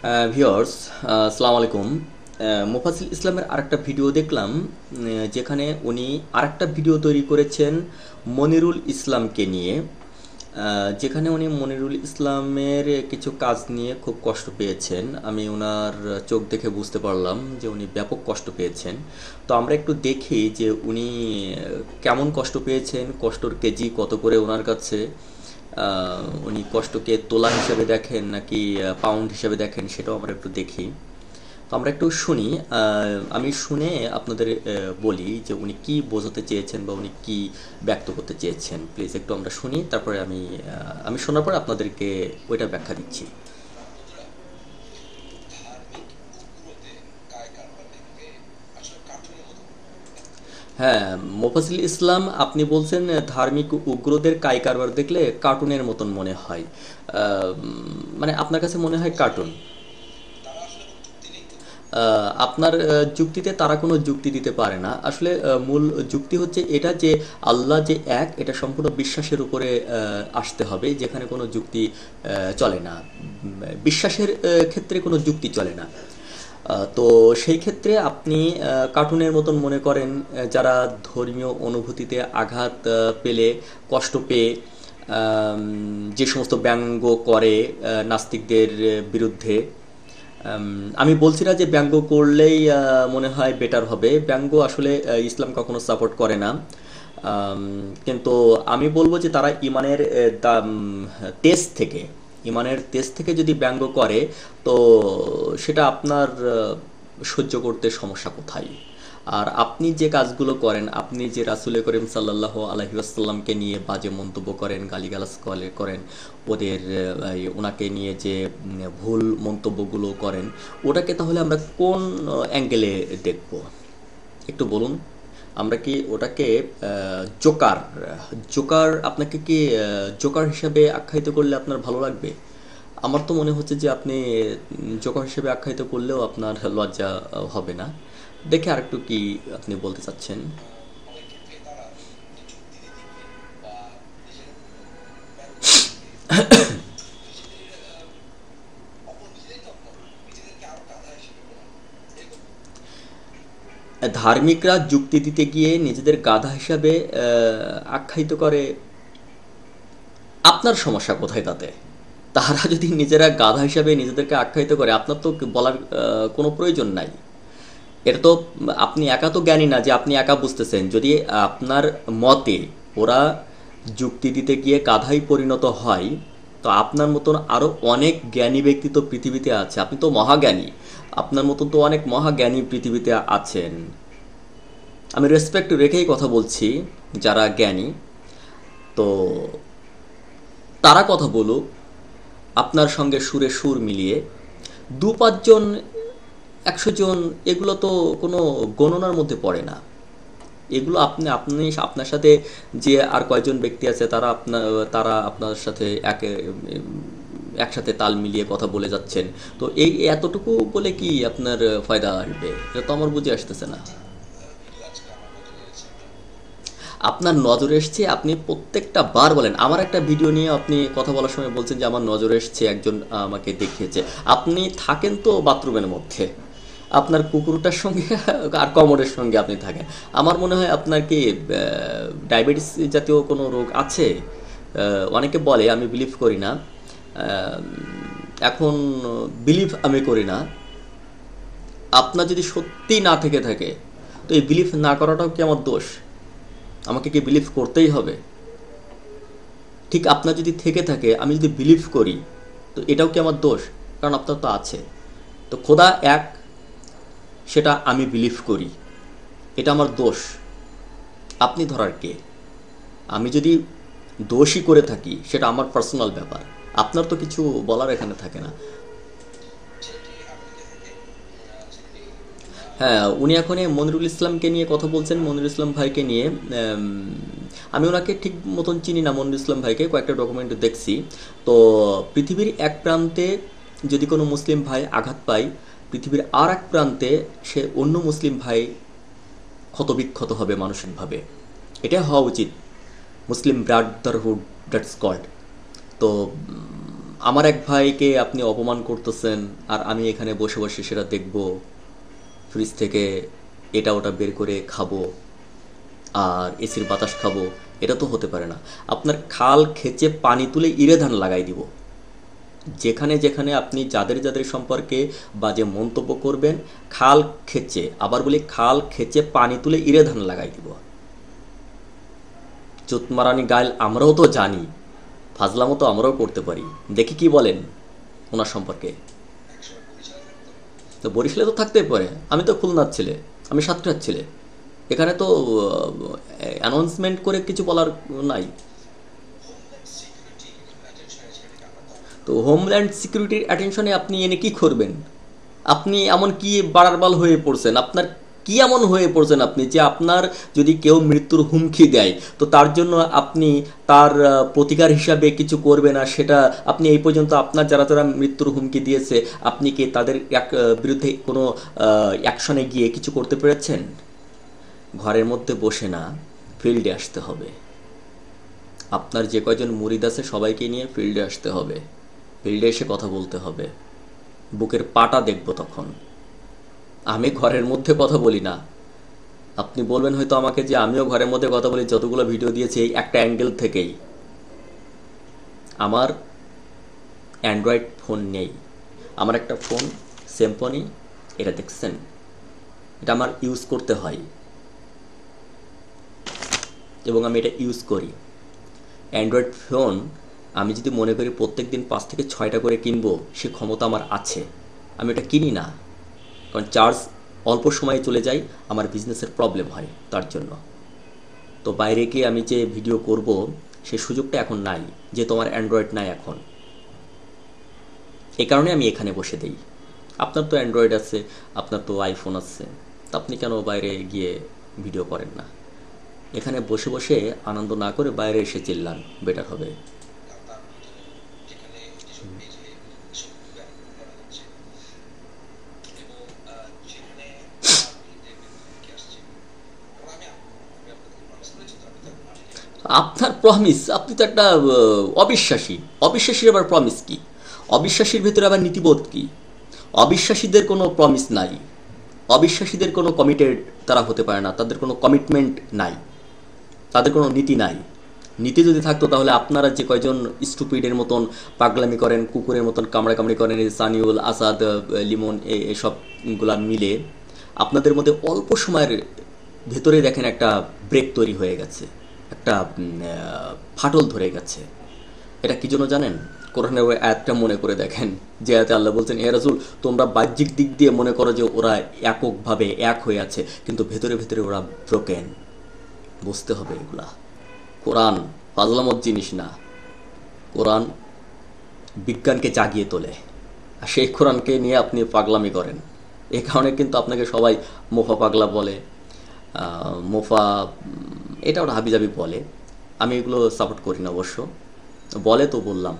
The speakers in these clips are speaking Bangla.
ভিউয়ার্স, আসসালামু আলাইকুম। মোফাজ্জল ইসলামের আরেকটা ভিডিও দেখলাম, যেখানে উনি আরেকটা ভিডিও তৈরি করেছেন মনিরুল ইসলামকে নিয়ে। যেখানে উনি মনিরুল ইসলামের কিছু কাজ নিয়ে খুব কষ্ট পেয়েছেন। আমি ওনার চোখ দেখে বুঝতে পারলাম যে উনি ব্যাপক কষ্ট পেয়েছেন। তো আমরা একটু দেখি যে উনি কেমন কষ্ট পেয়েছেন, কষ্টর কেজি কত করে ওনার কাছে। উনি কষ্টকে তোলা হিসেবে দেখেন নাকি পাউন্ড হিসেবে দেখেন, সেটাও আমরা একটু দেখি। তো আমরা একটু শুনি। আমি শুনে আপনাদের বলি যে উনি কি বোঝাতে চেয়েছেন বা উনি কি ব্যক্ত করতে চেয়েছেন। প্লিজ একটু আমরা শুনি, তারপরে আমি শোনার পর আপনাদেরকে ওইটা ব্যাখ্যা দিচ্ছি। হ্যাঁ, মোফাজ্জল ইসলাম, আপনি বলছেন ধার্মিক উগ্রদের কায় কারবার দেখলে কার্টুনের মতন মনে হয়। মানে আপনার কাছে মনে হয় কার্টুন। আপনার যুক্তিতে তারা কোনো যুক্তি দিতে পারে না আসলে। মূল যুক্তি হচ্ছে এটা যে আল্লাহ যে এক, এটা সম্পূর্ণ বিশ্বাসের উপরে আসতে হবে, যেখানে কোনো যুক্তি চলে না। বিশ্বাসের ক্ষেত্রে কোনো যুক্তি চলে না। তো সেই ক্ষেত্রে আপনি কার্টুনের মতন মনে করেন, যারা ধর্মীয় অনুভূতিতে আঘাত পেলে, কষ্ট পেয়ে যে সমস্ত ব্যঙ্গ করে নাস্তিকদের বিরুদ্ধে। আমি বলছি না যে ব্যঙ্গ করলেই মনে হয় বেটার হবে। ব্যঙ্গ আসলে ইসলাম কখনো সাপোর্ট করে না। আম, কিন্তু আমি বলবো যে তারা ইমানের তেজ থেকে, ইমানের তেজ থেকে যদি ব্যঙ্গ করে, তো সেটা আপনার সহ্য করতে সমস্যা কোথায়? আর আপনি যে কাজগুলো করেন, আপনি যে রাসূল করিম সাল্লাল্লাহু আলাইহি ওয়াসাল্লামকে নিয়ে বাজে মন্তব্য করেন, গালিগালাজ করেন, ওদের ওনাকে নিয়ে যে ভুল মন্তব্যগুলো করেন, ওটাকে তাহলে আমরা কোন অ্যাঙ্গেলে দেখব একটু বলুন। আমরা কি ওটাকে জোকার, জোকার আপনাকে কি জোকার হিসাবে আখ্যায়িত করলে আপনার ভালো লাগবে? আমার তো মনে হচ্ছে যে আপনি জোকার হিসেবে আখ্যায়িত করলেও আপনার লজ্জা হবে না। দেখে আরেকটু কি আপনি বলতে চাচ্ছেন? ধার্মিকরা যুক্তি দিতে গিয়ে নিজেদের গাধা হিসাবে আখ্যায়িত করে। আপনার সমস্যা কোথায় তাতে? তারা যদি নিজেরা গাধা হিসাবে নিজেদেরকে আখ্যায়িত করে, আপনার তো বলার কোনো প্রয়োজন নাই। এটা তো আপনি একা তো জ্ঞানী না যে আপনি একা বুঝতেছেন। যদি আপনার মতে ওরা যুক্তি দিতে গিয়ে গাধাই পরিণত হয়, তো আপনার মতন আরও অনেক জ্ঞানী ব্যক্তি তো পৃথিবীতে আছে। আপনি তো মহাজ্ঞানী। আপনার মতন তো অনেক মহাজ্ঞানী পৃথিবীতে আছেন। আমি রেসপেক্ট রেখেই কথা বলছি। যারা জ্ঞানী, তো তারা কথা বলুক আপনার সঙ্গে সুরে সুর মিলিয়ে। দু পাঁচজন, 100 জন, এগুলো তো কোনো গণনার মধ্যে পড়ে না। এগুলো আপনি আপনার সাথে যে আর কয়জন ব্যক্তি আছে, তারা আপনার সাথে একসাথে তাল মিলিয়ে কথা বলে যাচ্ছেন। তো এই এতটুকু বলে কি আপনার ফায়দা আসবে? এটা তো আমার বুঝে আসতেছে না। আপনার নজরে এসছে, আপনি প্রত্যেকটা বার বলেন। আমার একটা ভিডিও নিয়ে আপনি কথা বলার সময় বলছেন যে আমার নজরে এসছে, একজন আমাকে দেখিয়েছে। আপনি থাকেন তো বাথরুমের মধ্যে, আপনার কুকুরটার সঙ্গে আর কমরের সঙ্গে আপনি থাকেন। আমার মনে হয় আপনার কি ডায়াবেটিস জাতীয় কোনো রোগ আছে। অনেকে বলে, আমি বিলিভ করি না। আহ, এখন বিলিভ আমি করি না। আপনার যদি সত্যি না থেকে থাকে, তো এই বিলিভ না করাটাও কি আমার দোষ? আমাকে কি বিলিভ করতেই হবে? ঠিক আপনার যদি থেকে থাকে, আমি যদি বিলিভ করি, তো এটাও কি আমার দোষ? কারণ আপনার তো আছে। তো খোদা এক, সেটা আমি বিলিভ করি, এটা আমার দোষ। আপনি ধরার কে? আমি যদি দোষই করে থাকি, সেটা আমার পার্সোনাল ব্যাপার। আপনার তো কিছু বলার এখানে থাকে না। হ্যাঁ, উনি এখন এই মনিরুল ইসলামকে নিয়ে কথা বলছেন, মনিরুল ইসলাম ভাইকে নিয়ে। আমি ওনাকে ঠিক মতন চিনি না, মনিরুল ইসলাম ভাইকে কয়েকটা ডকুমেন্ট দেখছি। তো পৃথিবীর এক প্রান্তে যদি কোনো মুসলিম ভাই আঘাত পায়, পৃথিবীর আর এক প্রান্তে সে অন্য মুসলিম ভাই ক্ষতবিক্ষত হবে মানসিকভাবে। এটা হওয়া উচিত। মুসলিম ব্রাদারহুড, দ্যাটস কল্ড। তো আমার এক ভাইকে আপনি অপমান করতেছেন আর আমি এখানে বসে বসে সেটা দেখব, ফ্রিজ থেকে এটা ওটা বের করে খাবো আর এসির বাতাস খাবো। এটা তো হতে পারে না। আপনার খাল খেচে পানি তুলে ইরে ধান লাগাই দিব। যেখানে যেখানে আপনি যাদের যাদের সম্পর্কে বাজে মন্তব্য করবেন, খাল খেচে, আবার বলি খাল খেচে পানি তুলে ইরে ধান লাগাই দিব। চুতমারানি গাইল আমরাও তো জানি, ফাজলামো তো আমরাও করতে পারি। দেখি কি বলেন ওনার সম্পর্কে। তো বরিশালে তো থাকতেই পারে, আমি তো খুলনার ছেলে, আমি সাতক্ষীরার ছেলে। এখানে তো অ্যানাউন্সমেন্ট করে কিছু বলার নাই। তো হোমল্যান্ড সিকিউরিটির অ্যাটেনশনে আপনি এনে কি করবেন? আপনি এমন কি বাড়ারবাল হয়ে পড়ছেন? আপনার কি এমন হয়ে পড়ছেন আপনি যে আপনার যদি কেউ মৃত্যুর হুমকি দেয় তো তার জন্য আপনি তার প্রতিকার হিসাবে কিছু করবে না? সেটা আপনি এই পর্যন্ত আপনার যারা যারা মৃত্যুর হুমকি দিয়েছে আপনি কি তাদের বিরুদ্ধে কোনো অ্যাকশনে গিয়ে কিছু করতে পেরেছেন? ঘরের মধ্যে বসে না, ফিল্ডে আসতে হবে। আপনার যে কয়জন মুরিদ আছে সবাইকে নিয়ে ফিল্ডে আসতে হবে, ফিল্ডে এসে কথা বলতে হবে। বুকের পাটা দেখব তখন। আমি ঘরের মধ্যে কথা বলি না। আপনি বলবেন হয়তো আমাকে যে আমিও ঘরের মধ্যে কথা বলি, যতগুলো ভিডিও দিয়েছি এই একটা অ্যাঙ্গেল থেকেই। আমার অ্যান্ড্রয়েড ফোন নেই, আমার একটা ফোন সিম্ফনি, এটা দেখছেন, এটা আমার ইউজ করতে হয় এবং আমি এটা ইউজ করি। অ্যান্ড্রয়েড ফোন আমি যদি মনে করি প্রত্যেক দিন 5 থেকে 6টা করে কিনবো, সে ক্ষমতা আমার আছে। আমি এটা কিনি না, কারণ চার্জ অল্প সময়ে চলে যায়, আমার বিজনেসের প্রবলেম হয় তার জন্য। তো বাইরে গিয়ে আমি যে ভিডিও করব সেই সুযোগটা এখন নাই, যে তোমার অ্যান্ড্রয়েড নাই এখন। এই কারণে আমি এখানে বসে দিই। আপনার তো অ্যান্ড্রয়েড আছে, আপনার তো আইফোন আছে, তা আপনি কেন বাইরে গিয়ে ভিডিও করেন না? এখানে বসে বসে আনন্দ না করে বাইরে এসে চিল্লান, বেটার হবে। আপনার প্রমিস, আপনি তো একটা অবিশ্বাসী। অবিশ্বাসীর আবার প্রমিস কি? অবিশ্বাসীর ভেতরে আবার নীতিবোধ কি? অবিশ্বাসীদের কোনো প্রমিস নাই, অবিশ্বাসীদের কোনো কমিটেড তারা হতে পারে না, তাদের কোনো কমিটমেন্ট নাই, তাদের কোনো নীতি নাই। নীতি যদি থাকতো তাহলে আপনারা যে কয়জন স্টুপিডের মতন পাগলামি করেন, কুকুরের মতন কামড়াকামড়ি করেন, এই সানিউল, আসাদ, লিমন, এসবগুলা মিলে আপনাদের মধ্যে অল্প সময়ের ভেতরে দেখেন একটা ব্রেক তৈরি হয়ে গেছে, একটা ফাটল ধরে গেছে। এটা কি জন্য জানেন? কোরআনের ওই আয়াতটা মনে করে দেখেন, যে আয়াতে আল্লাহ বলছেন, হে রাসূল, তোমরা বাহ্যিক দিক দিয়ে মনে করো যে ওরা এককভাবে এক হয়ে আছে, কিন্তু ভেতরে ভেতরে ওরা ব্রোকেন। বুঝতে হবে এগুলা। কোরআন ফাজলামত জিনিস না। কোরআন বিজ্ঞানকে জাগিয়ে তোলে, আর সেই কোরআনকে নিয়ে আপনি পাগলামি করেন। এই কারণে কিন্তু আপনাকে সবাই মোফা পাগলা বলে, মোফা এটা ওরা হাবিজাবি বলে। আমি এগুলো সাপোর্ট করি না অবশ্য, বলে তো বললাম।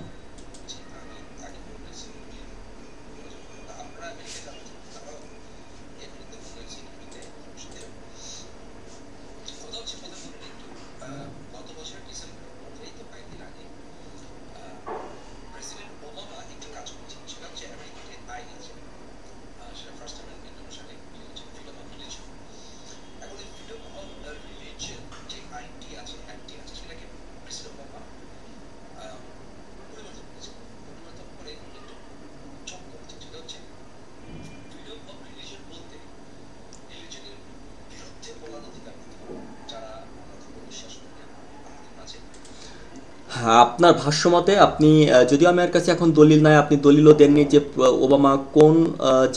হ্যাঁ, আপনার ভাষ্যমতে আপনি যদিও আমার কাছে এখন দলিল নাই, আপনি দলিলও দেননি যে ওবামা কোন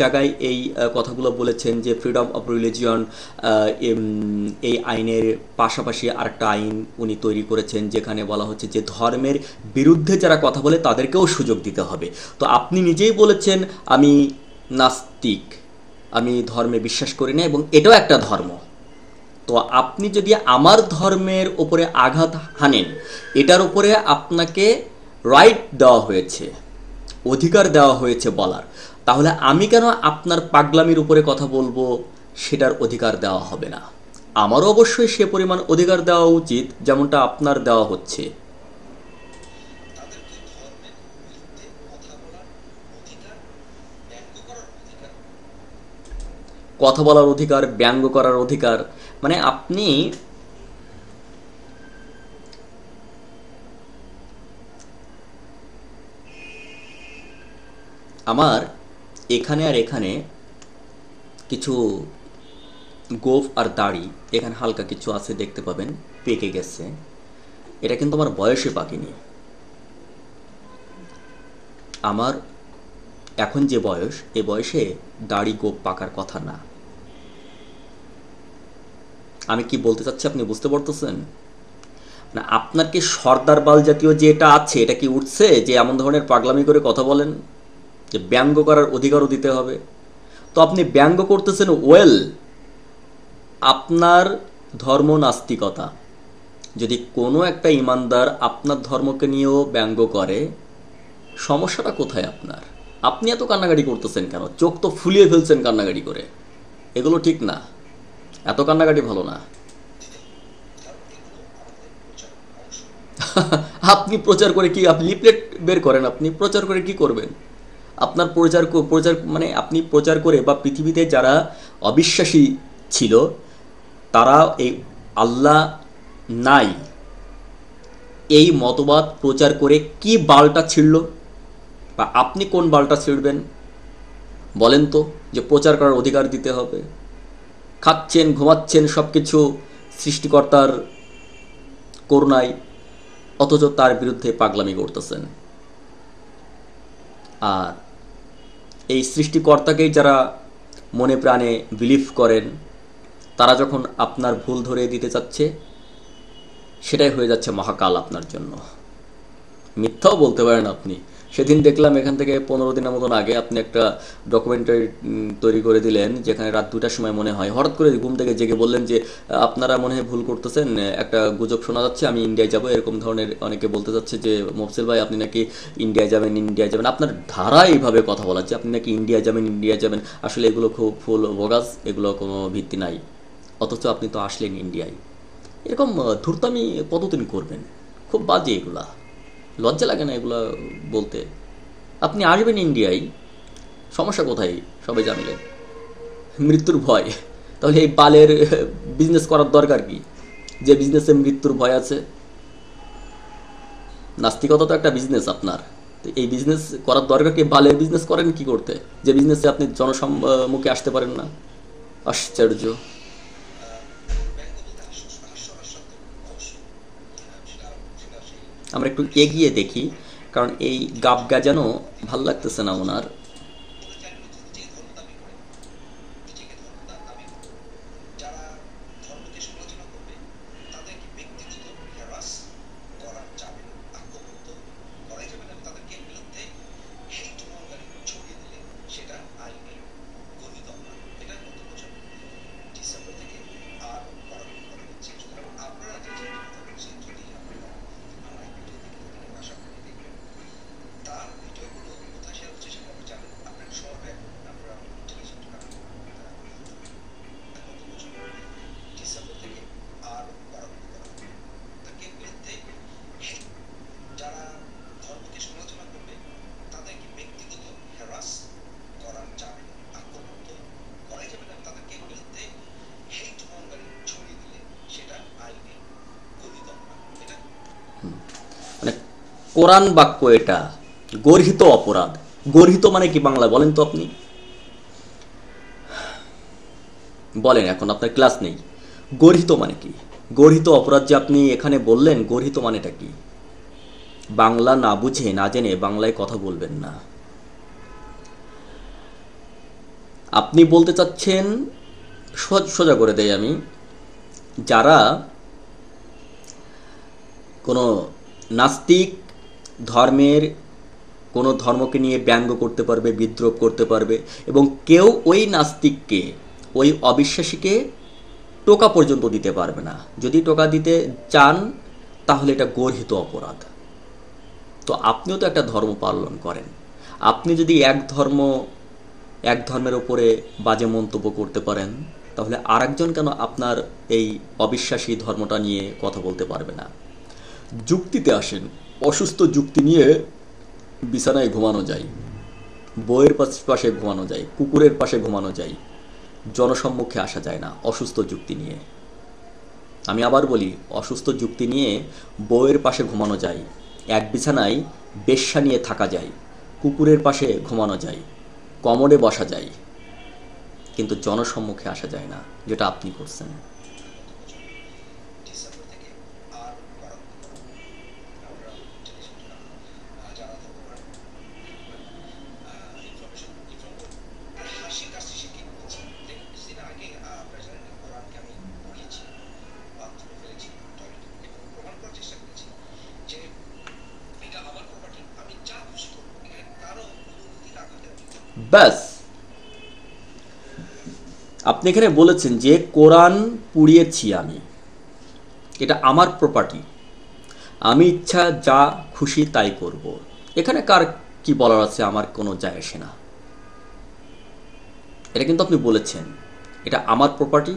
জায়গায় এই কথাগুলো বলেছেন যে ফ্রিডম অফ রিলিজিয়ন এই আইনের পাশাপাশি আরেকটা আইন উনি তৈরি করেছেন যেখানে বলা হচ্ছে যে ধর্মের বিরুদ্ধে যারা কথা বলে তাদেরকেও সুযোগ দিতে হবে। তো আপনি নিজেই বলেছেন আমি নাস্তিক, আমি ধর্মে বিশ্বাস করি না এবং এটাও একটা ধর্ম। তো আপনি যদি আমার ধর্মের ওপরে আঘাত হানেন, এটার উপরে আপনাকে রাইট দেওয়া হয়েছে, অধিকার দেওয়া হয়েছে বলার, তাহলে আমি কেন আপনার পাগলামির উপরে কথা বলবো সেটার অধিকার দেওয়া হবে না? আমারও অবশ্যই সে পরিমাণ অধিকার দেওয়া উচিত যেমনটা আপনার দেওয়া হচ্ছে। কথা বলার অধিকার, ব্যঙ্গ করার অধিকার। মানে আপনি আমার এখানে আর এখানে কিছু গোঁফ আর দাড়ি এখানে হালকা কিছু আছে দেখতে পাবেন, পেকে গেছে। এটা কিন্তু আমার বয়সে পাকেনি। আমার এখন যে বয়স, এ বয়সে দাড়ি গোঁফ পাকার কথা না। আমি কি বলতে চাচ্ছি আপনি বুঝতে পারতেছেন? না, আপনার কি সর্দার বাল জাতীয় যে এটা আছে, এটা কি উঠছে যে এমন ধরনের পাগলামি করে কথা বলেন যে ব্যঙ্গ করার অধিকারও দিতে হবে? তো আপনি ব্যঙ্গ করতেছেন, ওয়েল, আপনার ধর্ম নাস্তিকতা। যদি কোনো একটা ইমানদার আপনার ধর্মকে নিয়েও ব্যঙ্গ করে, সমস্যাটা কোথায় আপনার? আপনি এত কান্নাকাটি করতেছেন কেন? চোখ তো ফুলিয়ে ফেলছেন কান্নাকাটি করে। এগুলো ঠিক না, এত কান্নাকাটি ভালো না। আপনি প্রচার করে কি, আপনি লিফলেট বের করেন, আপনি প্রচার করে কি করবেন? আপনার প্রচার মানে আপনি প্রচার করে, বা পৃথিবীতে যারা অবিশ্বাসী ছিল তারা এই আল্লাহ নাই এই মতবাদ প্রচার করে কি বালটা ছিঁড়ল? বা আপনি কোন বালটা ছিঁড়বেন বলেন তো, যে প্রচার করার অধিকার দিতে হবে? খাচ্ছেন, ঘুমাচ্ছেন, সব কিছু সৃষ্টিকর্তার করুণায়, অথচ তার বিরুদ্ধে পাগলামি করতেছেন। আর এই সৃষ্টিকর্তাকেই যারা মনে প্রাণে বিলিভ করেন, তারা যখন আপনার ভুল ধরে দিতে চাচ্ছে, সেটাই হয়ে যাচ্ছে মহাকাল আপনার জন্য। মিথ্যাও বলতে পারেন আপনি। সেদিন দেখলাম এখান থেকে 15 দিনের মতন আগে আপনি একটা ডকুমেন্টারি তৈরি করে দিলেন, যেখানে রাত 2টার সময় মনে হয় হঠাৎ করে ঘুম থেকে জেগে বললেন যে আপনারা মনে হয় ভুল করতেছেন, একটা গুজব শোনা যাচ্ছে আমি ইন্ডিয়ায় যাব, এরকম ধরনের অনেকে বলতে যাচ্ছে যে মফসিল ভাই আপনি নাকি ইন্ডিয়ায় যাবেন, ইন্ডিয়ায় যাবেন। আপনার ধারা এইভাবে কথা বলা যে আপনি নাকি ইন্ডিয়া যাবেন, ইন্ডিয়া যাবেন, আসলে এগুলো খুব ফুল বোগাস, এগুলো কোনো ভিত্তি নাই। অথচ আপনি তো আসলেন ইন্ডিয়ায়। এরকম ধূর্তামি কতদিন করবেন? খুব বাজে এগুলা, লজ্জা লাগে না এগুলা বলতে? আপনি আসবেন ইন্ডিয়ায়, সমস্যা কোথায় সবাই জানলে? মৃত্যুর ভয়। তাহলে এই বালের বিজনেস করার দরকার কি? যে বিজনেসে মৃত্যুর ভয় আছে। নাস্তিকতা তো একটা বিজনেস আপনার। তো এই বিজনেস করার দরকার কি? বালের বিজনেস করেন কি করতে, যে বিজনেসে আপনি জনসম্মুখে আসতে পারেন না? আশ্চর্য। আমরা একটু এগিয়ে দেখি, কারণ এই গাব গাজানো ভাল লাগতেছে না ওনার। মানে কোরআন বাক্য এটা, গর্হিত অপরাধ। গর্হিত মানে কি বাংলায় বলেন তো আপনি? বলেন, এখন আপনার ক্লাস নেই। গর্হিত মানে কি? গর্হিত অপরাধ যে আপনি এখানে বললেন, গর্হিত মানেটা কি? বাংলা না বুঝে না জেনে বাংলায় কথা বলবেন না। আপনি বলতে চাচ্ছেন, সোজা করে দেই আমি, যারা কোনো নাস্তিক ধর্মের কোনো ধর্মকে নিয়ে ব্যঙ্গ করতে পারবে, বিদ্রোহ করতে পারবে, এবং কেউ ওই নাস্তিককে, ওই অবিশ্বাসীকে টোকা পর্যন্ত দিতে পারবে না। যদি টোকা দিতে চান তাহলে এটা গর্হিত অপরাধ। তো আপনিও তো একটা ধর্ম পালন করেন। আপনি যদি এক ধর্মের ওপরে বাজে মন্তব্য করতে পারেন, তাহলে আরেকজন কেন আপনার এই অবিশ্বাসী ধর্মটা নিয়ে কথা বলতে পারবে না? যুক্তিতে আসেন। অসুস্থ যুক্তি নিয়ে বিছানায় ঘুমানো যায়, বইয়ের পাশে ঘুমানো যায়, কুকুরের পাশে ঘুমানো যায়, জনসম্মুখে আসা যায় না অসুস্থ যুক্তি নিয়ে। আমি আবার বলি, অসুস্থ যুক্তি নিয়ে বউয়ের পাশে ঘুমানো যায়, এক বিছানায় বেশ্যা নিয়ে থাকা যায়, কুকুরের পাশে ঘুমানো যায়, কমোডে বসা যায়, কিন্তু জনসম্মুখে আসা যায় না, যেটা আপনি করছেন। ব্যাস, আপনি এখানে বলেছেন যে কোরআন পুড়িয়েছি আমি, এটা আমার প্রপার্টি, আমি ইচ্ছা যা খুশি তাই করব। এখানে কার কি বলার আছে আমার কোনো যায় আসে না। এটা কিন্তু আপনি বলেছেন এটা আমার প্রপার্টি,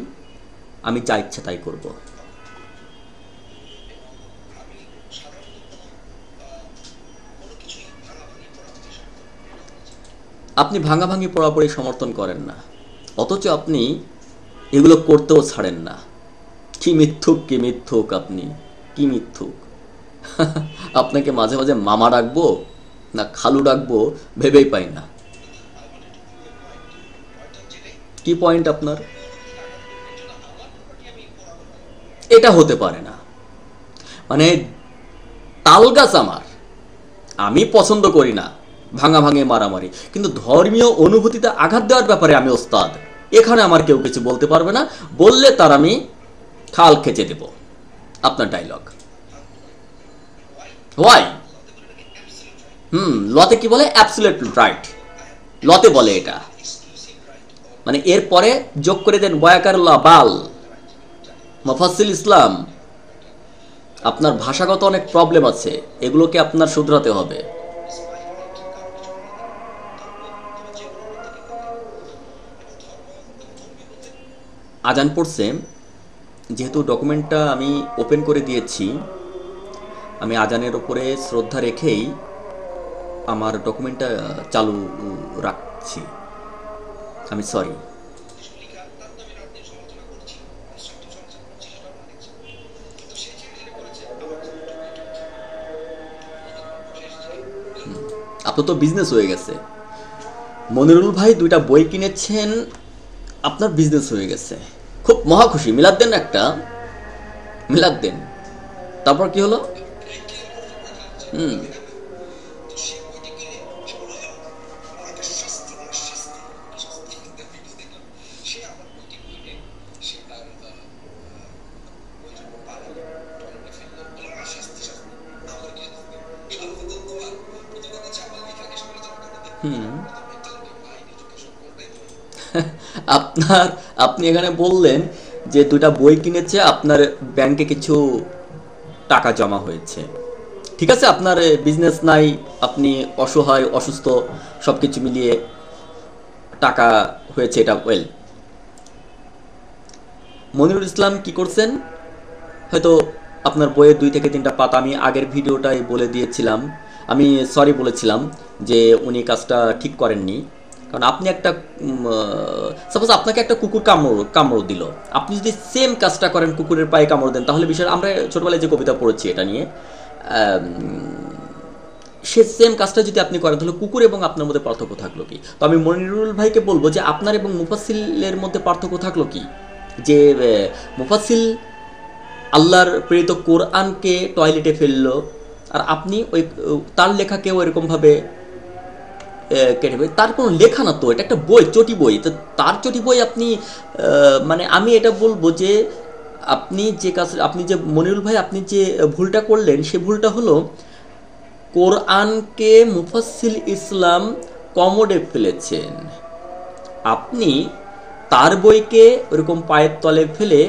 আমি যা ইচ্ছা তাই করব। আপনি ভাঙাভাঙি পড়াপড়ি সমর্থন করেন না, অথচ আপনি এগুলো করতেও ছাড়েন না। কি মিথ্যুক, কি মিথ্যুক আপনি, কি মিথ্যুক। আপনাকে মাঝে মাঝে মামা ডাকবো না খালু ডাকবো ভেবেই পাই না। কি পয়েন্ট আপনার? এটা হতে পারে না, মানে তালগাছ আমার, আমি পছন্দ করি না ভাঙাভাঙি মারামারি, কিন্তু ধর্মীয় অনুভূতিতে আঘাত দেওয়ার ব্যাপারে আমি ওস্তাদ। এখানে আমার কেউ কিছু বলতে পারবে না, বললে তার আমি খাল খেচে দেব। আপনার ডায়লগ ওয়াই? লতে কি বলে? অ্যাবসলিউট রাইট, লতে বলে এটা। মানে এরপরে যোগ করে দেন বয়াকারুল্লাহ বাল মুফাসসিল ইসলাম। আপনার ভাষাগত অনেক প্রবলেম আছে, এগুলোকে আপনার শুধরাতে হবে। আজান পড়ছে, যেহেতু ডকুমেন্টটা আমি ওপেন করে দিয়েছি, আমি আজানের ওপরে শ্রদ্ধা রেখেই আমার ডকুমেন্টটা চালু রাখছি। আমি সরি। আপনার তো বিজনেস হয়ে গেছে, মনিরুল ভাই 2টা বই কিনেছেন, আপনার বিজনেস হয়ে গেছে, খুব মহা খুশি। মিলাদ দেন, একটা মিলাদ দেন। তারপর কি হলো? হুম আপনার, আপনি এখানে বললেন যে 2টা বই কিনেছে, আপনার ব্যাংকে কিছু টাকা জমা হয়েছে। ঠিক আছে, আপনার বিজনেস নাই, আপনি অসহায় অসুস্থ, সব কিছু মিলিয়ে টাকা হয়েছে, এটা ওয়েল। মনিরুল ইসলাম কি করছেন? হয়তো আপনার বইয়ের 2 থেকে 3টা পাতা, আমি আগের ভিডিওটাই বলে দিয়েছিলাম, আমি সরি বলেছিলাম যে উনি কাজটা ঠিক করেননি। কারণ আপনি একটা সাপোজ আপনাকে একটা কুকুর কামড় দিল, আপনি যদি সেম কাজটা করেন, কুকুরের পায়ে কামড় দেন, তাহলে বিষয়, আমরা ছোটবেলায় যে কবিতা পড়েছি এটা নিয়ে, সে সেম কাজটা যদি আপনি করেন, তাহলে কুকুর এবং আপনার মধ্যে পার্থক্য থাকলো কি? তো আমি মনিরুল ভাইকে বলবো যে আপনার এবং মুফাসসিলের মধ্যে পার্থক্য থাকলো কি? যে মুফাসসিল আল্লাহর প্রেরিত কোরআনকে টয়লেটে ফেললো, আর আপনি ওই তার লেখাকেও এরকমভাবে কেটে ফেল। তার কোনো লেখা না তো, এটা একটা বই, চটি বই, তো তার চটি বই আপনি, মানে আমি এটা বলবো যে আপনি যে কাজ, আপনি যে মনিরুল ভাই আপনি যে ভুলটা করলেন, সে ভুলটা হলো কোরআনকে মুফাসসিল ইসলাম কমোডে ফেলেছেন, আপনি তার বইকে ওরকম পায়ের তলে ফেলে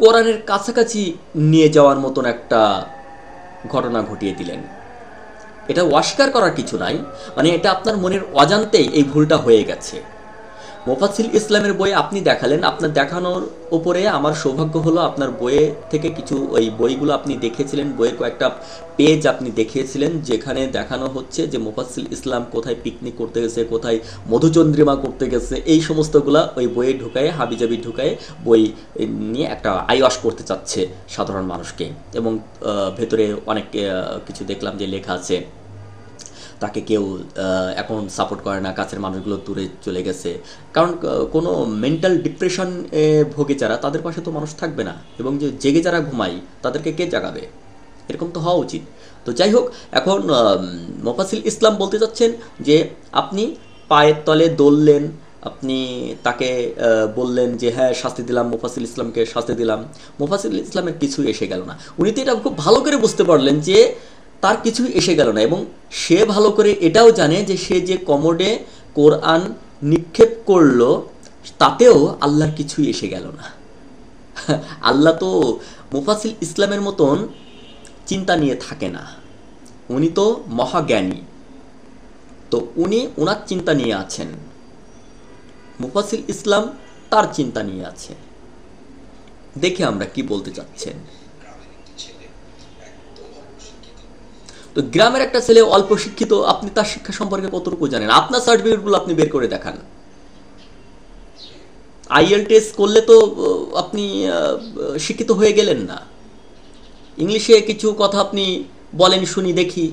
কোরআনের কাছাকাছি নিয়ে যাওয়ার মতন একটা ঘটনা ঘটিয়ে দিলেন। এটা অস্বীকার করার কিছু নাই, মানে এটা আপনার মনের অজান্তেই এই ভুলটা হয়ে গেছে। মোফাজ্জল ইসলামের বই আপনি দেখালেন, আপনার দেখানোর উপরে আমার সৌভাগ্য হলো আপনার বইয়ে থেকে কিছু ওই বইগুলো আপনি দেখিয়েছিলেন, বইয়ের কয়েকটা পেজ আপনি দেখিয়েছিলেন যেখানে দেখানো হচ্ছে যে মোফাজ্জল ইসলাম কোথায় পিকনিক করতে গেছে, কোথায় মধুচন্দ্রিমা করতে গেছে, এই সমস্তগুলা ওই বইয়ে ঢুকায়ে হাবিজাবি ঢুকায়ে বই নিয়ে একটা আইওয়াশ করতে চাচ্ছে সাধারণ মানুষকে। এবং ভেতরে অনেক কিছু দেখলাম যে লেখা আছে তাকে কেউ এখন সাপোর্ট করে না, কাছের মানুষগুলো দূরে চলে গেছে। কারণ কোনো মেন্টাল ডিপ্রেশন ভোগে যারা, তাদের পাশে তো মানুষ থাকবে না, এবং যে জেগে যারা ঘুমায় তাদেরকে কে জাগাবে? এরকম তো হওয়া উচিত। তো যাই হোক, এখন মোফাজ্জল ইসলাম বলতে চাচ্ছেন যে আপনি পায়ের তলে দৌড়লেন, আপনি তাকে বললেন যে হ্যাঁ শাস্তি দিলাম, মোফাজ্জল ইসলামকে শাস্তি দিলাম। মোফাজ্জল ইসলামের কিছু এসে গেল না। উনি তো এটা খুব ভালো করে বুঝতে পারলেন যে তার কিছুই এসে গেল না, এবং সে ভালো করে এটাও জানে যে সে যে কমোডে কোরআন নিক্ষেপ করলো তাতেও আল্লাহর কিছুই এসে গেল না। আল্লাহ তো মুফাসিল ইসলামের মতন চিন্তা নিয়ে থাকে না, উনি তো মহাজ্ঞানী, তো উনি ওনার চিন্তা নিয়ে আছেন, মুফাসিল ইসলাম তার চিন্তা নিয়ে আছে। দেখে আমরা কি বলতে চাচ্ছেন। তো গ্রামের একটা ছেলে অল্প শিক্ষিত, আপনি তার শিক্ষা সম্পর্কে কতটুকু জানেন? আপনার সার্টিফিকেটগুলো আপনি বের করে দেখান। আইএল টেস্ট করলে তো আপনি শিক্ষিত হয়ে গেলেন না। ইংলিশে কিছু কথা আপনি বলেন শুনি দেখি,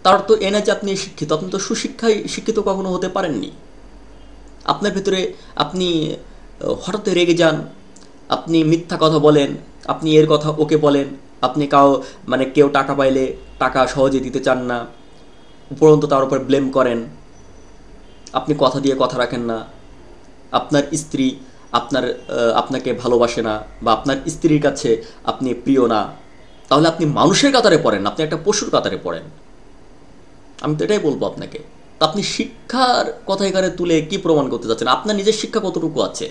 তার তো এ না যে আপনি শিক্ষিত। আপনি তো সুশিক্ষায় শিক্ষিত কখনো হতে পারেননি। আপনার ভেতরে আপনি হঠাৎ রেগে যান, আপনি মিথ্যা কথা বলেন, আপনি এর কথা ওকে বলেন, আপনি কেউ টাকা পাইলে টাকা সহজে দিতে চান না, উপরন্তু তার উপর ব্লেম করেন, আপনি কথা দিয়ে কথা রাখেন না, আপনার স্ত্রী আপনাকে ভালোবাসে না, বা আপনার স্ত্রীর কাছে আপনি প্রিয় না, তাহলে আপনি মানুষের কাতারে পড়েন, আপনি একটা পশুর কাতারে পড়েন। আমি তো এটাই বলবো আপনাকে। তো আপনি শিক্ষার কথা এখানে তুলে কি প্রমাণ করতে চাচ্ছেন? আপনার নিজের শিক্ষা কতটুকু আছে?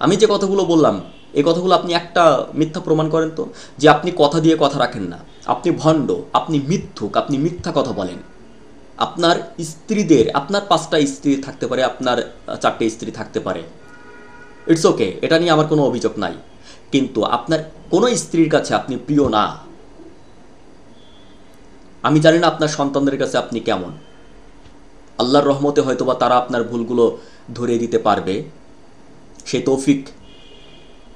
আমি যে কথাগুলো বললাম এই কথাগুলো আপনি একটা মিথ্যা প্রমাণ করেন তো, যে আপনি কথা দিয়ে কথা রাখেন না, আপনি ভণ্ড, আপনি মিথ্যুক, আপনি মিথ্যা কথা বলেন। আপনার স্ত্রীদের, আপনার 5টা স্ত্রী থাকতে পারে, আপনার 4টে স্ত্রী থাকতে পারে, ইটস ওকে, এটা নিয়ে আমার কোনো অভিযোগ নাই, কিন্তু আপনার কোনো স্ত্রীর কাছে আপনি প্রিয় না। আমি জানি না আপনার সন্তানদের কাছে আপনি কেমন, আল্লাহর রহমতে হয়তোবা তারা আপনার ভুলগুলো ধরিয়ে দিতে পারবে, সেই তৌফিক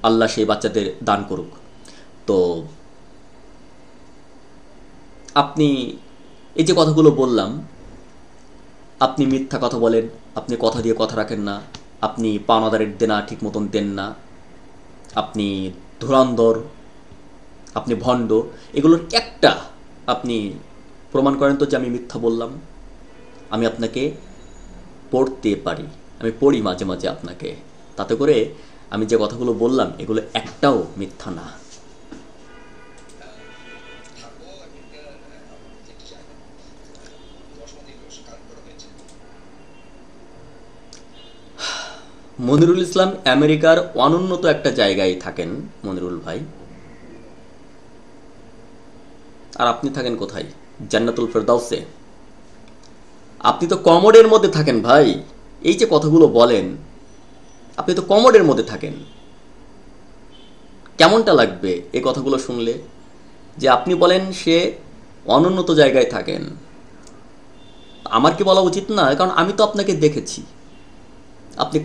আল্লাহ সেই বাচ্চাদের দান করুক। তো আপনি এই যে কথাগুলো বললাম, আপনি মিথ্যা কথা বলেন, আপনি কথা দিয়ে কথা রাখেন না, আপনি পাওনাদারের দেনা ঠিক মতন দেন না, আপনি ধুরান্ধর, আপনি ভণ্ড, এগুলোর একটা আপনি প্রমাণ করেন তো যে আমি মিথ্যা বললাম। আমি আপনাকে পড়তে পারি, আমি পড়ি মাঝে মাঝে আপনাকে, তাতে করে আমি যে কথাগুলো বললাম এগুলো একটাও মিথ্যা না। মনিরুল ইসলাম আমেরিকার অনুন্নত একটা জায়গায় থাকেন মনিরুল ভাই, আর আপনি থাকেন কোথায়? জান্নাতুল ফেরদাউসে। আপনি তো কমোডের মধ্যে থাকেন ভাই। এই যে কথাগুলো বলেন, আপনি তো কমোডের মধ্যে থাকেন। কেমনটা লাগবে এই কথাগুলো শুনলে, যে আপনি বলেন সে অনুন্নত জায়গায় থাকেন? আমার কি বলা উচিত না? কারণ আমি তো আপনাকে দেখেছি, আপনি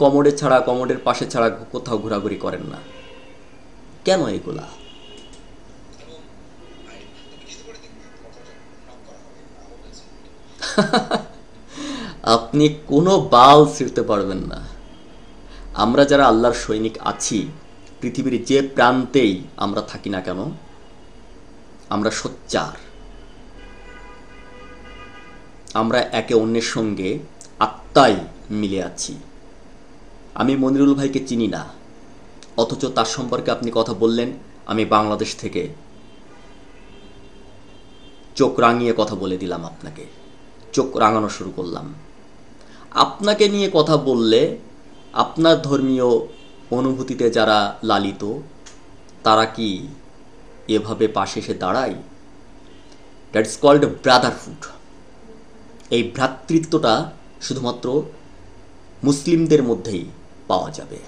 কমোডের পাশে ছাড়া কোথাও ঘোরাঘুরি করেন না। কেন এগুলা? আপনি কোনো বাল ছিঁড়তে পারবেন না। আমরা যারা আল্লাহর সৈনিক আছি, পৃথিবীর যে প্রান্তেই আমরা থাকি না কেন, আমরা সোচ্চার, আমরা একে অন্যের সঙ্গে আত্মায় মিলে আছি। আমি মনিরুল ভাইকে চিনি না, অথচ তার সম্পর্কে আপনি কথা বললেন। আমি বাংলাদেশ থেকে চোখ রাঙিয়ে কথা বলে দিলাম, আপনাকে চোখ রাঙানো শুরু করলাম। আপনাকে নিয়ে কথা বললে আপনার ধর্মীয় অনুভূতিতে যারা লালিত, তারা কি এভাবে পাশে এসে দাঁড়ায়? That's called brotherhood. এই ভ্রাতৃত্বটা শুধুমাত্র মুসলিমদের মধ্যেই পাওয়া যাবে,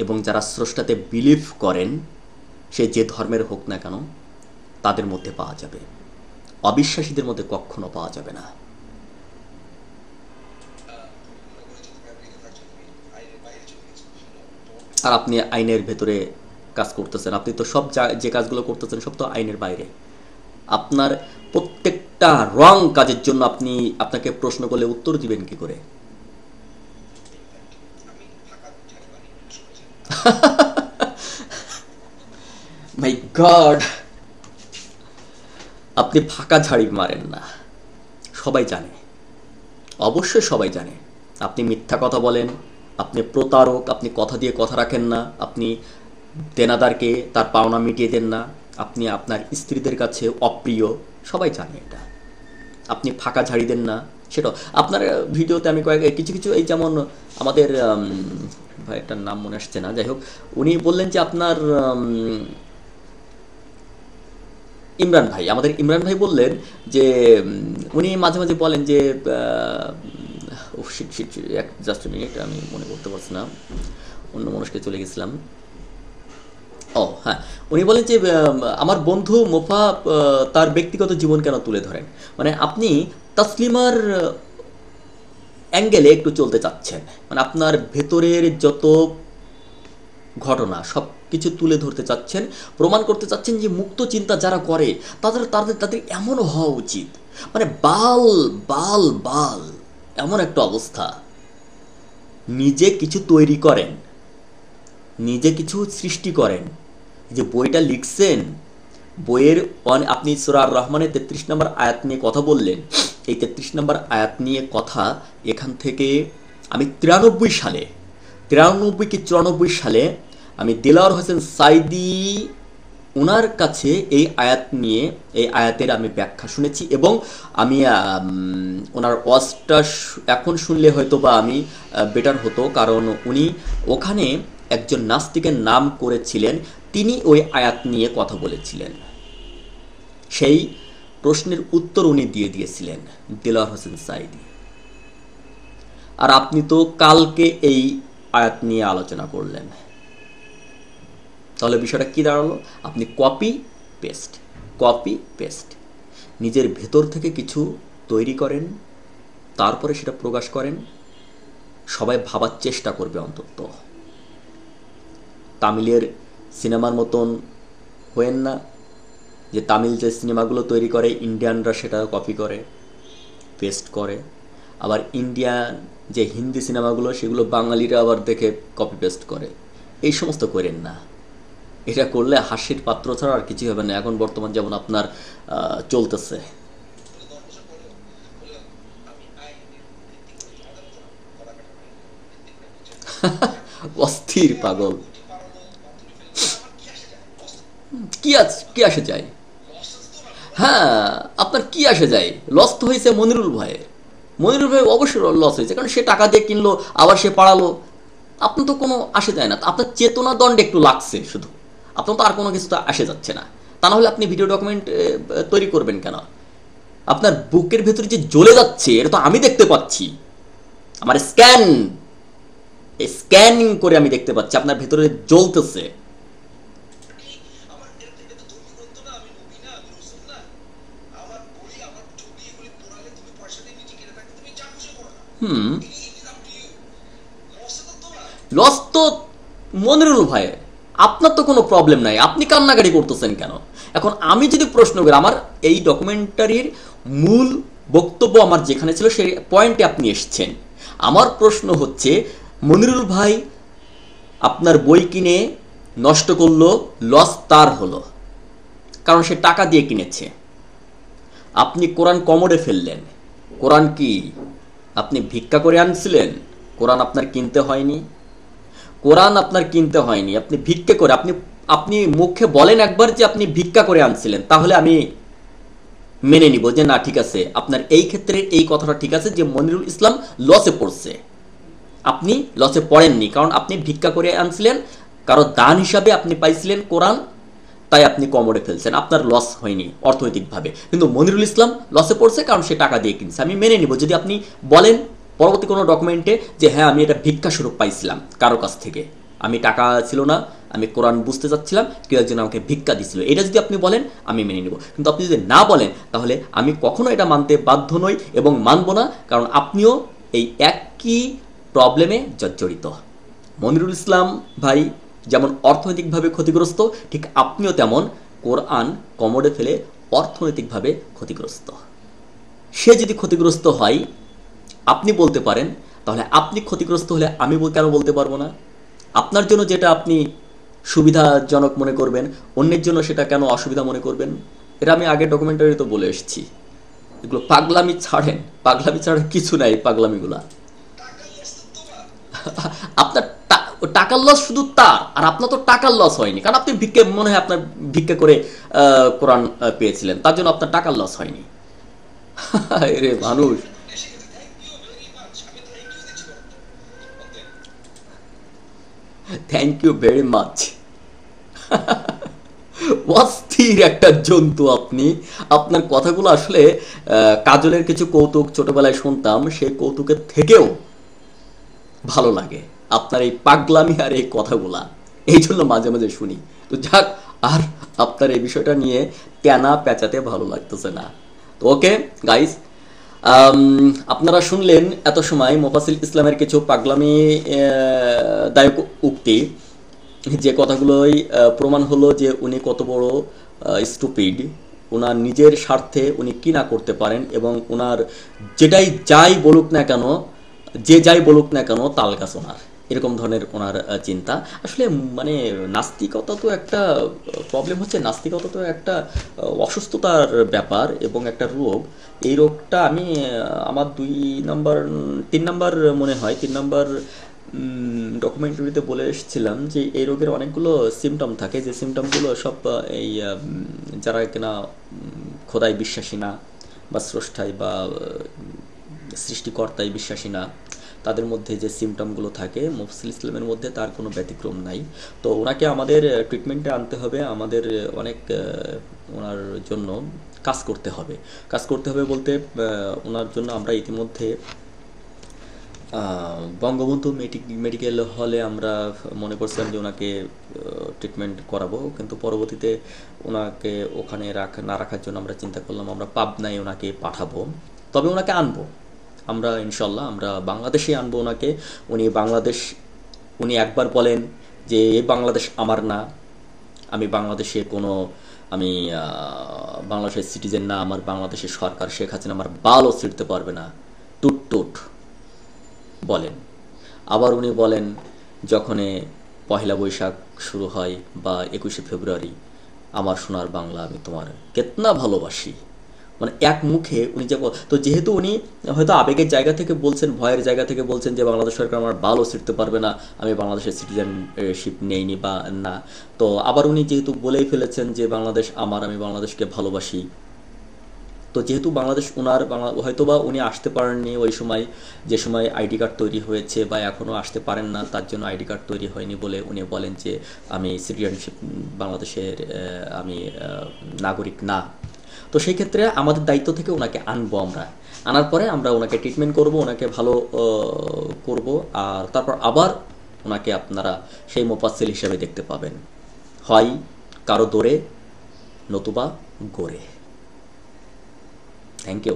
এবং যারা স্রষ্টাতে বিলিভ করেন সে যে ধর্মের হোক না কেন তাদের মধ্যে পাওয়া যাবে, অবিশ্বাসীদের মধ্যে কখনো পাওয়া যাবে না। আর আপনি আইনের ভেতরে কাজ করতেছেন, আপনি তো সব যে কাজগুলো করতেছেন সব তো আইনের বাইরে। আপনার প্রত্যেকটা রং কাজের জন্য আপনাকে প্রশ্ন করলে উত্তর দিবেন কি করে? মাই গড, আপনি ফাঁকা ঝাড়ি মারেন না, সবাই জানে, অবশ্যই সবাই জানে আপনি মিথ্যা কথা বলেন, আপনি প্রতারক, আপনি কথা দিয়ে কথা রাখেন না, আপনি দেনাদারকে তার পাওনা মিটিয়ে দেন না, আপনি আপনার স্ত্রীদের কাছে অপ্রিয়, সবাই জানে এটা। আপনি ফাঁকা ঝাড়ি দেন না, সেটা আপনার ভিডিওতে আমি কিছু কিছু এই যেমন আমাদের ভাই একটা নাম মনে আসছে না, যাই হোক, উনি বললেন যে আপনার ইমরান ভাই, আমাদের ইমরান ভাই বললেন যে উনি মাঝে মাঝে বলেন যে জাস্ট মিনিট, আমি মনে করতে পারছি না, অন্য মানুষকে চলে গেছিলাম। ও হ্যাঁ, উনি বলেন যে আমার বন্ধু মোফা তার ব্যক্তিগত জীবন কেন তুলে ধরেন, মানে আপনি তাসলিমার অ্যাঙ্গেলে একটু চলতে চাচ্ছেন, মানে আপনার ভেতরের যত ঘটনা সব কিছু তুলে ধরতে চাচ্ছেন, প্রমাণ করতে চাচ্ছেন যে মুক্ত চিন্তা যারা করে তাদের তাদের তাদের এমন হওয়া উচিত, মানে বাল বাল বাল এমন একটা অবস্থা। নিজে কিছু তৈরি করেন, নিজে কিছু সৃষ্টি করেন, যে বইটা লিখছেন, বইয়ের আপনি সূরা আর রহমানের 33 নম্বর আয়াত নিয়ে কথা বললেন, এই 33 নম্বর আয়াত নিয়ে কথা এখান থেকে আমি 93 সালে 93 কি 94 সালে আমি দেলাওয়ার হোসেন সাইদি ওনার কাছে এই আয়াত নিয়ে, এই আয়াতের আমি ব্যাখ্যা শুনেছি, এবং আমি ওনার ওয়াজটা এখন শুনলে হয়তো বা আমি বেটার হতো, কারণ উনি ওখানে একজন নাস্তিকের নাম করেছিলেন, তিনি ওই আয়াত নিয়ে কথা বলেছিলেন, সেই প্রশ্নের উত্তর উনি দিয়ে দিয়েছিলেন, দেলাওয়ার হোসেন সাইদি। আর আপনি তো কালকে এই আয়াত নিয়ে আলোচনা করলেন, তাহলে বিষয়টা কি দাঁড়ালো? আপনি কপি পেস্ট নিজের ভেতর থেকে কিছু তৈরি করেন, তারপরে সেটা প্রকাশ করেন, সবাই ভাবার চেষ্টা করবে অন্তত। তামিলের সিনেমার মতন হয়েন না যে তামিল যে সিনেমাগুলো তৈরি করে ইন্ডিয়ানরা সেটা কপি করে পেস্ট করে, আবার ইন্ডিয়ান যে হিন্দি সিনেমাগুলো সেগুলো বাঙালিরা আবার দেখে কপি পেস্ট করে, এই সমস্ত করেন না। এটা করলে হাসির পাত্র ছাড়া আর কিছুই হবে না, এখন বর্তমান যেমন আপনার চলতেছে। অস্থির পাগল, কি আসে যায়? হ্যাঁ, আপনার কি আসে যায়? লস তো হয়েছে মনিরুল ভাইয়ের, মনিরুল ভাই অবশ্যই লস হয়েছে, কারণ সে টাকা দিয়ে কিনলো আবার সে পাড়ালো, আপনার তো কোনো আসে যায় না, আপনার চেতনা দণ্ডে একটু লাগছে শুধু, আপনার তো আর কোনো কিছু তো আসে যাচ্ছে না। তা না হলে আপনি ভিডিও ডকুমেন্ট তৈরি করবেন কেন? আপনার বুকের ভেতরে যে জ্বলে যাচ্ছে এটা তো আমি দেখতে পাচ্ছি, আমার স্ক্যানিং করে আমি দেখতে পাচ্ছি আপনার ভেতরে জ্বলতেছে। লস তো মনিরুল ভাই, আপনার তো কোনো প্রবলেম নাই, আপনি কান্নাকাটি করতেছেন কেন? এখন আমি যদি প্রশ্ন করি, আমার এই ডকুমেন্টারির মূল বক্তব্য আমার যেখানে ছিল সেই পয়েন্টে আপনি এসছেন। আমার প্রশ্ন হচ্ছে, মনিরুল ভাই আপনার বই কিনে নষ্ট করলো, লস তার হলো, কারণ সে টাকা দিয়ে কিনেছে। আপনি কোরআন কমোডে ফেললেন, কোরআন কি আপনি ভিক্ষা করে আনছিলেন? কোরআন আপনার কিনতে হয়নি, আপনি ভিক্ষা করে, আপনি মুখে বলেন একবার যে আপনি ভিক্ষা করে আনছিলেন, তাহলে আমি মেনে নিব যে না ঠিক আছে, আপনার এই ক্ষেত্রে এই কথাটা ঠিক আছে যে মনিরুল ইসলাম লসে পড়ছে। আপনি লসে পড়েননি, কারণ আপনি ভিক্ষা করে আনছিলেন, কারো দান হিসাবে আপনি পাইছিলেন কোরআন, তাই আপনি কমোডে ফেলছেন, আপনার লস হয়নি অর্থনৈতিকভাবে। কিন্তু মনিরুল ইসলাম লসে পড়ছে কারণ সে টাকা দিয়ে কিনছে, আমি মেনে নিব যদি আপনি বলেন পরবর্তী কোনো ডকুমেন্টে যে হ্যাঁ আমি এটা ভিক্ষা স্বরূপ পাইছিলাম কারো কাছ থেকে, আমি টাকা ছিল না, আমি কোরআন বুঝতে চাচ্ছিলাম, কেউ একজন আমাকে ভিক্ষা দিছিল, এটা যদি আপনি বলেন আমি মেনে নেব। কিন্তু আপনি যদি না বলেন তাহলে আমি কখনো এটা মানতে বাধ্য নই এবং মানব না, কারণ আপনিও এই একই প্রবলেমে জর্জরিত। মনিরুল ইসলাম ভাই যেমন অর্থনৈতিকভাবে ক্ষতিগ্রস্ত, ঠিক আপনিও তেমন কোরআন কমোডে ফেলে অর্থনৈতিকভাবে ক্ষতিগ্রস্ত। সে যদি ক্ষতিগ্রস্ত হয় আপনি বলতে পারেন, তাহলে আপনি ক্ষতিগ্রস্ত হলে আমি কেন বলতে পারবো না? আপনার জন্য যেটা আপনি সুবিধাজনক মনে করবেন, অন্যের জন্য সেটা কেন অসুবিধা মনে করবেন? এটা আমি আগের ডকুমেন্টারি তো বলে এসেছি। এগুলো পাগলামি ছাড়েন, পাগলামি ছাড়া কিছু নাই পাগলামিগুলা। আপনার টাকার লস শুধু তার, আর আপনার তো টাকার লস হয়নি, কারণ আপনি ভিক্ষা, মনে হয় আপনার ভিক্ষা করে কোরআন পেয়েছিলেন, তার জন্য আপনার টাকার লস হয়নি। রে মানুষ, থ্যাংক ইউ ভেরি মাচ। অস্থির একটা জন্তু আপনি। আপনার কথাগুলো আসলে কাজলের কিছু কৌতুক ছোটবেলায় শুনতাম, সেই কৌতুকের থেকেও ভালো লাগে আপনার এই পাগলামি আর এই কথাগুলা, এই জন্য মাঝে মাঝে শুনি। তো যাক, আর আপনার এই বিষয়টা নিয়ে কেনা পেঁচাতে ভালো লাগতেছে না। তো ওকে গাইস, আপনারা শুনলেন এত সময় মোফাসিল ইসলামের কিছু পাগলামি দায়ক উক্তি, যে কথাগুলোই প্রমাণ হলো যে উনি কত বড় স্টুপিড। ওনার নিজের স্বার্থে উনি কি না করতে পারেন, এবং ওনার যাই বলুক না কেন, যাই বলুক না কেন তাল গাছ ওনার, এরকম ধরনের ওনার চিন্তা। আসলে মানে নাস্তিকতা তো একটা প্রবলেম হচ্ছে, নাস্তিকতা তো একটা অসুস্থতার ব্যাপার এবং একটা রোগ। এই রোগটা আমি আমার 3 নাম্বার মনে হয় 3 নাম্বার ডকুমেন্টারিতে বলে এসেছিলাম যে এই রোগের অনেকগুলো সিমটম থাকে, যে সিমটমগুলো সব এই যারা কিনা খোদায় বিশ্বাসী না বা স্রষ্টায় বা সৃষ্টিকর্তায় বিশ্বাসী না, তাদের মধ্যে যে সিমটমগুলো থাকে মুফাসসিল ইসলামের মধ্যে তার কোনো ব্যতিক্রম নাই। তো ওনাকে আমাদের ট্রিটমেন্টে আনতে হবে, আমাদের অনেক ওনার জন্য কাজ করতে হবে। কাজ করতে হবে বলতে ওনার জন্য আমরা ইতিমধ্যে বঙ্গবন্ধু মেডিকেল হলে আমরা মনে করছিলাম যে ওনাকে ট্রিটমেন্ট করাবো, কিন্তু পরবর্তীতে ওনাকে ওখানে না রাখার জন্য আমরা চিন্তা করলাম আমরা পাবনায় ওনাকে পাঠাবো। তবে ওনাকে আনবো আমরা, ইনশাল্লাহ আমরা বাংলাদেশে আনবো ওনাকে। উনি একবার বলেন যে এই বাংলাদেশ আমার না, আমি বাংলাদেশের সিটিজেন না, আমার বাংলাদেশের সরকার শেখ হাসিনা আমার বালও ছিঁড়তে পারবে না, টুট টুট বলেন। আবার উনি বলেন যখন পহেলা বৈশাখ শুরু হয় বা 21শে ফেব্রুয়ারি, আমার সোনার বাংলা আমি তোমার কেতনা ভালোবাসি। মানে এক মুখে উনি তো যেহেতু উনি হয়তো আবেগের জায়গা থেকে বলছেন, ভয়ের জায়গা থেকে বলছেন যে বাংলাদেশ সরকার আমার বালও ছিঁড়তে পারবে না, আমি বাংলাদেশের সিটিজেনশিপ নেইনি বা না, তো আবার উনি যেহেতু বলেই ফেলেছেন যে বাংলাদেশ আমার, আমি বাংলাদেশকে ভালোবাসি, তো যেহেতু বাংলাদেশ ওনার, হয়তো বা উনি আসতে পারেননি ওই সময়, যে সময় আইডি কার্ড তৈরি হয়েছে, বা এখনও আসতে পারেন না, তার জন্য আইডি কার্ড তৈরি হয়নি বলে উনি বলেন যে আমি সিটিজেনশিপ বাংলাদেশের আমি নাগরিক না। তো সেই ক্ষেত্রে আমাদের দায়িত্ব থেকে ওনাকে আনবো আমরা, আনার পরে আমরা ওনাকে ট্রিটমেন্ট করব, ওনাকে ভালো করব, আর তারপর আবার ওনাকে আপনারা সেই মুফাসসিল হিসেবে দেখতে পাবেন, হয় কারো দৌড়ে নতুবা গড়ে। Thank you.